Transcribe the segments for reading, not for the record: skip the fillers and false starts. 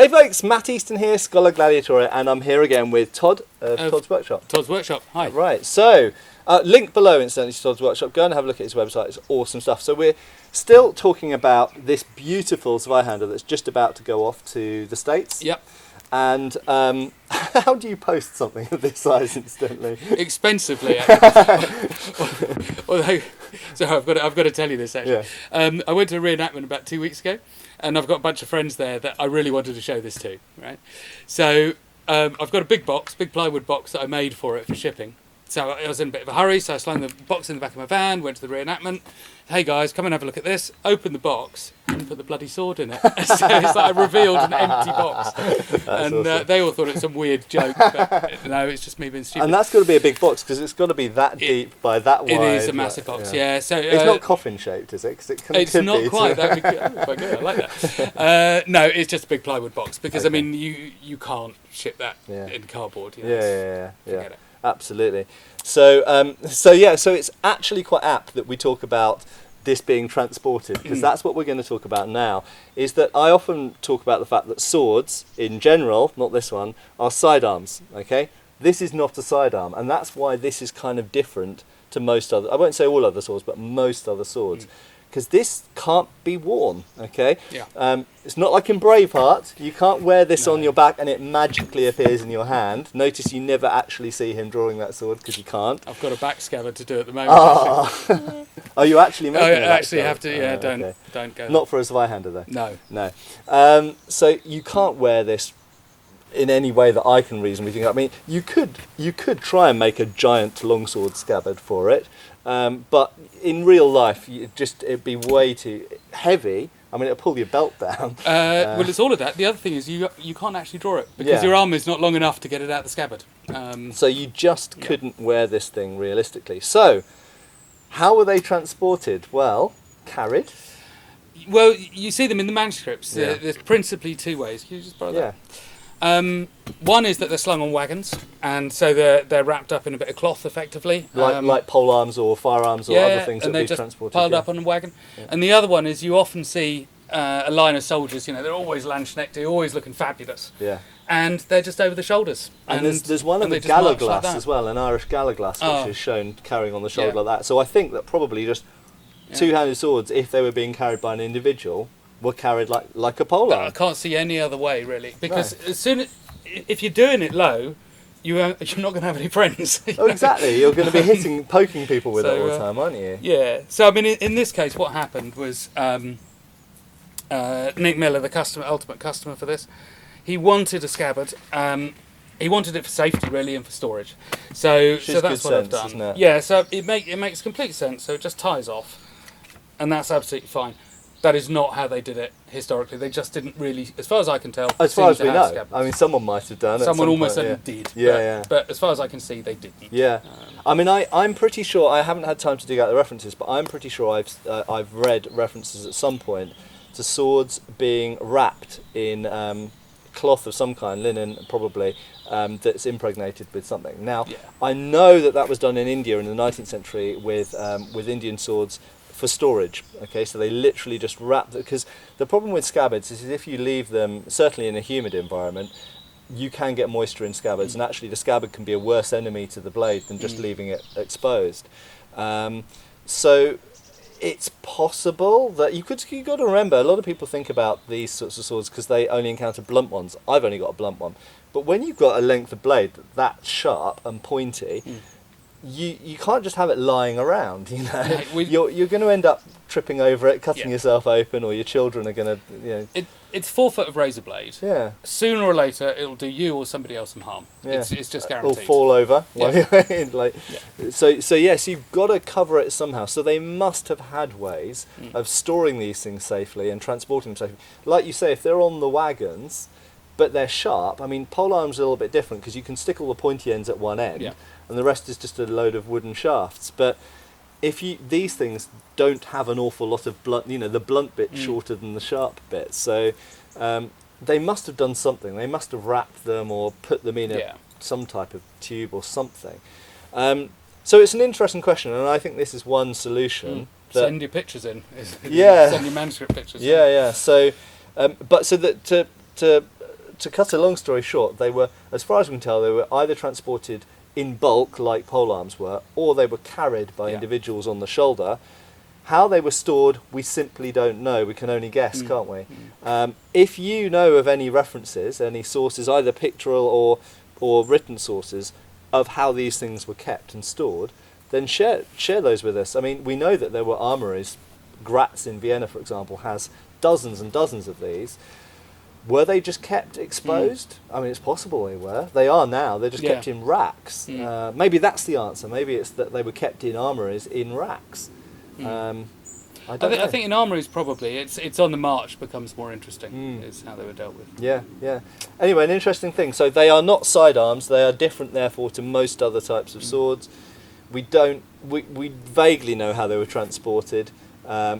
Hey folks, Matt Easton here, Scholar Gladiator, and I'm here again with Todd of Todd's Workshop. Todd's Workshop, hi. Right, so link below incidentally to Todd's Workshop. Go and have a look at his website, it's awesome stuff. So we're still talking about this beautiful Zweihander that's just about to go off to the States. Yep. And how do you post something of this size instantly? Expensively. Although, so I've got to tell you this actually. Yeah. I went to a reenactment about 2 weeks ago, and I've got a bunch of friends there that I really wanted to show this to. Right. So I've got a big plywood box that I made for it for shipping. So I was in a bit of a hurry, so I slung the box in the back of my van, went to the reenactment. Hey guys, come and have a look at this. Opened the box and put the bloody sword in it. So it's like I revealed an empty box. And awesome. They all thought it was some weird joke, but no, it's just me being stupid. And that's got to be a big box because it's got to be that deep by that wide. It is a massive box, yeah. So it's not coffin shaped, is it? 'Cause it's not quite. That'd be quite good. I like that. No, it's just a big plywood box because I mean you can't ship that in cardboard. You know, yeah. Forget it. Absolutely. So it's actually quite apt that we talk about this being transported, because that's what we're going to talk about now. Is that I often talk about the fact that swords, in general, not this one, are sidearms. Okay, this is not a sidearm, and that's why this is kind of different to most other. I won't say all other swords, but most other swords. Because this can't be worn, okay? Yeah. It's not like in Braveheart. You can't wear this on your back and it magically appears in your hand. Notice you never actually see him drawing that sword because you can't. I've got a back scabbard to do at the moment. Oh, you actually making it? I actually have to, yeah, don't go. Not for a Zweihander though? No. So you can't wear this in any way that I can reasonably think. I mean, you could try and make a giant longsword scabbard for it. But in real life, it'd be way too heavy. I mean, it'll pull your belt down. Well, it's all of that. The other thing is you can't actually draw it because your arm is not long enough to get it out of the scabbard. So you just couldn't wear this thing realistically. So, how were they transported? Well, carried. Well, you see them in the manuscripts. There's principally two ways. Can you just borrow that? One is that they're slung on wagons, and so they're wrapped up in a bit of cloth, effectively, like pole arms or firearms or other things that be transported. Piled up on a wagon. Yeah. And the other one is you often see a line of soldiers. You know, they're always Landsknechte, always looking fabulous. Yeah. And they're just over the shoulders. And there's one of the Galaglass as well, an Irish Galaglass, which is shown carrying on the shoulder like that. So I think that probably just two-handed swords, if they were being carried by an individual, were carried like a pole arm. I can't see any other way really, because if you're doing it low, you're not going to have any friends. Oh, exactly. You're going to be poking people with it all the time, aren't you? Yeah. So I mean, in this case, what happened was Nick Miller, the ultimate customer for this, he wanted a scabbard. He wanted it for safety really and for storage. So that's what I've done. Isn't it? Yeah. So it makes complete sense. So it just ties off, and that's absolutely fine. That is not how they did it historically. They just didn't really, as far as I can tell. As far as we know. I mean, someone might have done it. Someone almost certainly did. Yeah, but as far as I can see, they didn't. Yeah. I mean, I'm pretty sure, I haven't had time to dig out the references, but I'm pretty sure I've read references at some point to swords being wrapped in cloth of some kind, linen probably, that's impregnated with something. Now, I know that was done in India in the 19th century with Indian swords for storage. Okay, so they literally just wrap, because the problem with scabbards is if you leave them, certainly in a humid environment, you can get moisture in scabbards, and actually the scabbard can be a worse enemy to the blade than just leaving it exposed. So it's possible that you've got to remember, a lot of people think about these sorts of swords because they only encounter blunt ones. I've only got a blunt one, but when you've got a length of blade that sharp and pointy, you can't just have it lying around, you know. You're going to end up tripping over it, cutting yourself open, or your children are going to, you know. It's 4 foot of razor blade. Yeah. Sooner or later, it'll do you or somebody else some harm. Yeah. It's just guaranteed. Or fall over. So yes, you've got to cover it somehow. So they must have had ways of storing these things safely and transporting them safely. Like you say, if they're on the wagons, but they're sharp. I mean, pole arms are a little bit different because you can stick all the pointy ends at one end, and the rest is just a load of wooden shafts. But these things don't have an awful lot of blunt, you know, the blunt bit shorter than the sharp bit. So they must have done something. They must have wrapped them or put them in some type of tube or something. So it's an interesting question, and I think this is one solution. Send your pictures in. Yeah. Send your manuscript pictures. Yeah. So, but so that to to cut a long story short, they were, as far as we can tell, they were either transported in bulk like polearms were, or they were carried by individuals on the shoulder. How they were stored, we simply don't know. We can only guess, can't we? If you know of any references, any sources, either pictorial or written sources, of how these things were kept and stored, then share those with us. I mean, we know that there were armories. Graz in Vienna, for example, has dozens and dozens of these. Were they just kept exposed? I mean, it's possible they were. They are now. They're just kept in racks. Maybe that's the answer. Maybe it's that they were kept in armories in racks. I think in armories probably it's on the march becomes more interesting. Is how they were dealt with. Yeah. Anyway, an interesting thing. So they are not sidearms. They are different, therefore, to most other types of swords. We vaguely know how they were transported.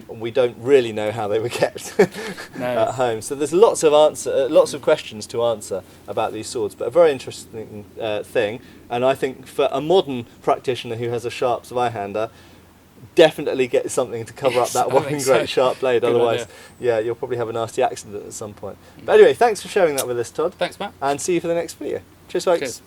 We don't really know how they were kept at home. So there's lots of questions to answer about these swords, but a very interesting thing. And I think for a modern practitioner who has a sharp Zweihander, definitely get something to cover up that one great sharp blade. Otherwise, you'll probably have a nasty accident at some point. But anyway, thanks for sharing that with us, Todd. Thanks, Matt. And see you for the next video. Cheers, folks. Cheers.